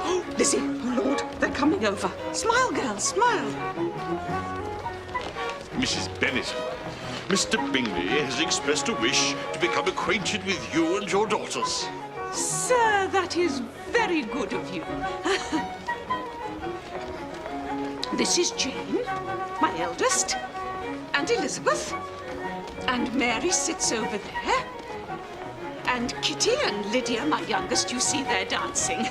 Oh, Lizzie, oh Lord, they're coming over. Smile, girl, smile. Mrs. Bennet, Mr. Bingley has expressed a wish to become acquainted with you and your daughters. Sir, that is very good of you. This is Jane, my eldest, and Elizabeth, and Mary sits over there, and Kitty and Lydia, my youngest, you see they're dancing.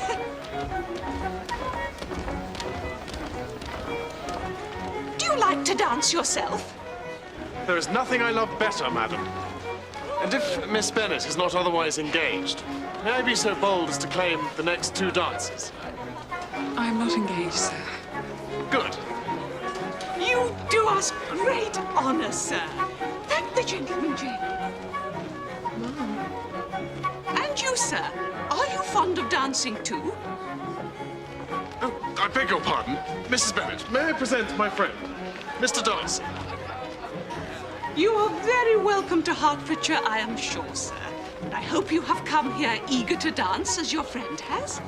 Do you like to dance yourself? There is nothing I love better, madam. And if Miss Bennet is not otherwise engaged, may I be so bold as to claim the next 2 dances? I'm not engaged, sir. Good. You do us great honor, sir. Thank the gentleman, Jane. And you, sir, are you fond of dancing too? Oh, I beg your pardon. Mrs. Bennet, may I present my friend, Mr. Darcy? You are very welcome to Hertfordshire, I am sure, sir. And I hope you have come here eager to dance, as your friend has.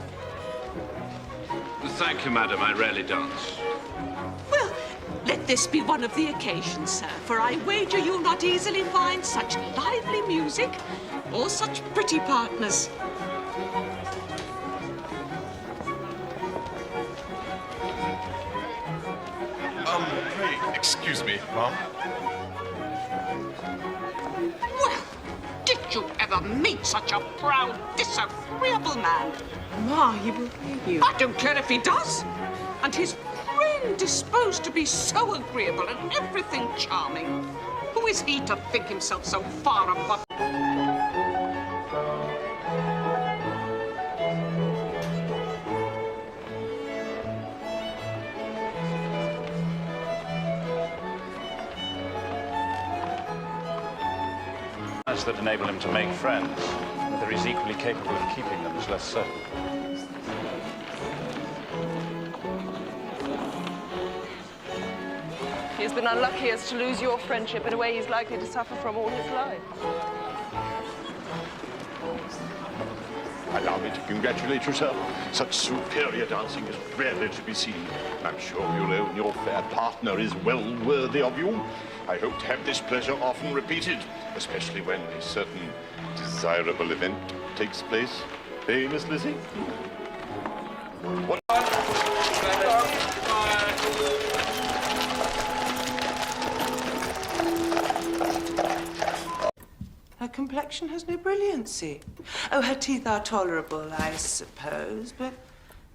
Thank you, madam. I rarely dance. Well, let this be one of the occasions, sir, for I wager you'll not easily find such lively music or such pretty partners. Pray, excuse me, ma'am. Well, did you ever meet such a proud, disagreeable man? Ma, he will hear you. I don't care if he does. And his friend disposed to be so agreeable and everything charming. Who is he to think himself so far above? That enable him to make friends, whether he's equally capable of keeping them is less certain. He's been unlucky as to lose your friendship in a way he's likely to suffer from all his life. Allow me to congratulate yourself. Such superior dancing is rarely to be seen. I'm sure you'll own your fair partner is well worthy of you. I hope to have this pleasure often repeated, especially when a certain desirable event takes place. Eh, Miss Lizzie? What? Her complexion has no brilliancy. Oh, her teeth are tolerable, I suppose, but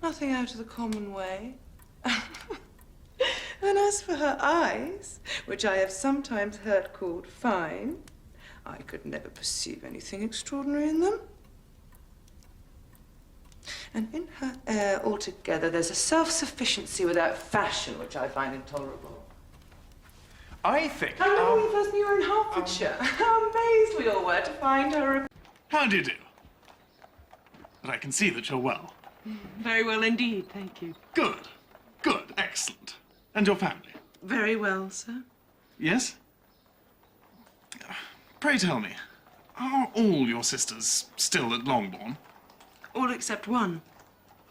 nothing out of the common way. And as for her eyes, which I have sometimes heard called fine, I could never perceive anything extraordinary in them. And in her air altogether, there's a self-sufficiency without fashion, which I find intolerable. I think... I remember when we first knew her in Hertfordshire. How amazed we all were to find her. How do you do? But I can see that you're well. Very well indeed, thank you. Good. Good. Excellent. And your family? Very well, sir. Yes? Pray tell me, are all your sisters still at Longbourn? All except one.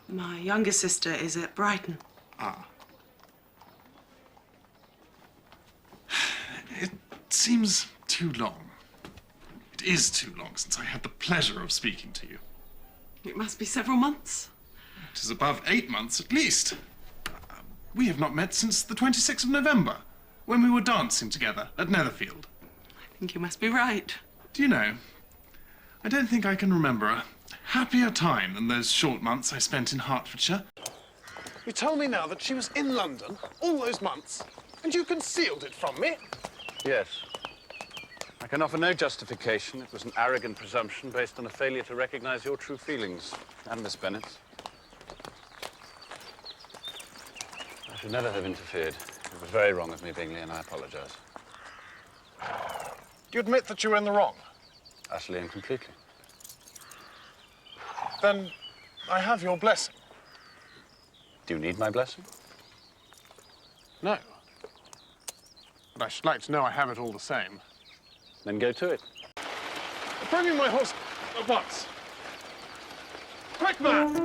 My younger sister is at Brighton. Ah. It seems too long. It is too long since I had the pleasure of speaking to you. It must be several months. It is above 8 months at least. We have not met since the 26th of November, when we were dancing together at Netherfield. I think you must be right. Do you know, I don't think I can remember a happier time than those short months I spent in Hertfordshire. You told me now that she was in London all those months, and you concealed it from me? Yes. I can offer no justification. It was an arrogant presumption based on a failure to recognize your true feelings, and Miss Bennet's. I should never have interfered. It was very wrong of me, Bingley, and I apologize. You admit that you were in the wrong? Utterly and completely. Then I have your blessing. Do you need my blessing? No. But I should like to know I have it all the same. Then go to it. Bring me my horse at once. Quick, man!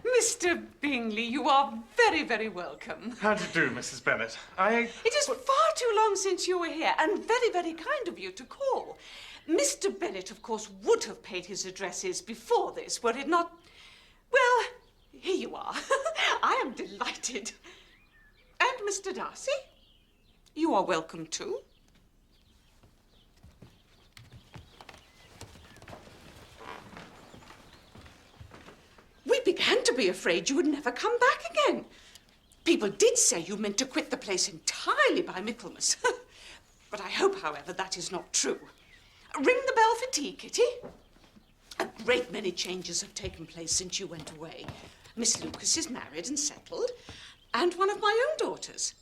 Mr. Bingley, you are very, very welcome. How do you do, Mrs. Bennet? It is far too long since you were here, and very, very kind of you to call. Mr. Bennet, of course, would have paid his addresses before this, were it not... Well, here you are. I am delighted. And Mr. Darcy, you are welcome too. We began to be afraid you would never come back again. People did say you meant to quit the place entirely by Michaelmas. But I hope, however, that is not true. Ring the bell for tea, Kitty. A great many changes have taken place since you went away. Miss Lucas is married and settled, and one of my own daughters.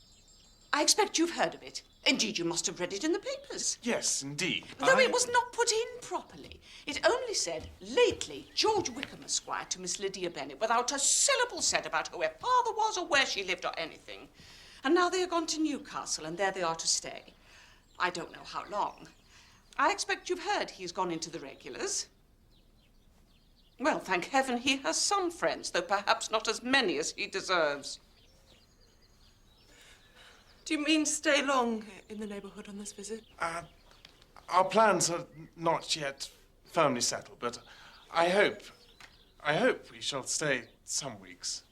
I expect you've heard of it. Indeed, you must have read it in the papers. Yes, indeed. Though it was not put in properly. It only said, lately, George Wickham Esquire to Miss Lydia Bennet, without a syllable said about who her father was or where she lived or anything. And now they are gone to Newcastle, and there they are to stay. I don't know how long. I expect you've heard he's gone into the regulars. Well, thank heaven he has some friends, though perhaps not as many as he deserves. Do you mean stay long in the neighbourhood on this visit? Our plans are not yet firmly settled, but I hope we shall stay some weeks.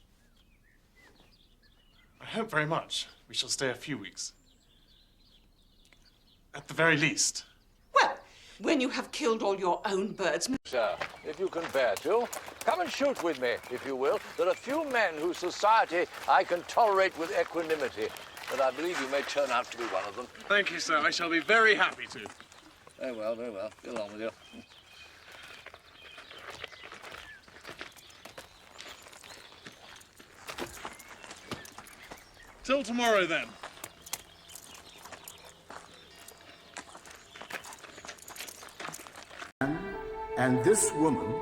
I hope very much we shall stay a few weeks. At the very least. Well, when you have killed all your own birds... Sir, if you can bear to, come and shoot with me, if you will. There are few men whose society I can tolerate with equanimity, but I believe you may turn out to be one of them. Thank you, sir. I shall be very happy to. Very well, very well. Get along with you. Till tomorrow, then. And this woman,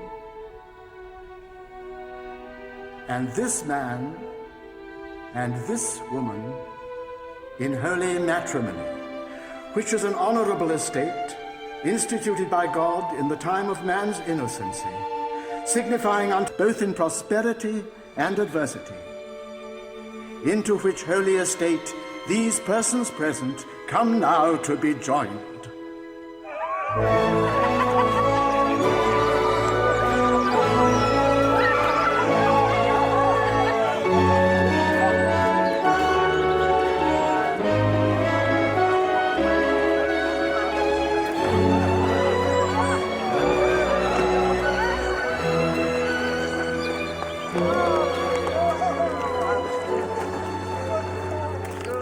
and this man, and this woman, in holy matrimony, which is an honorable estate, instituted by God in the time of man's innocency, signifying unto both in prosperity and adversity, into which holy estate these persons present come now to be joined.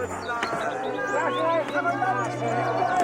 Good luck.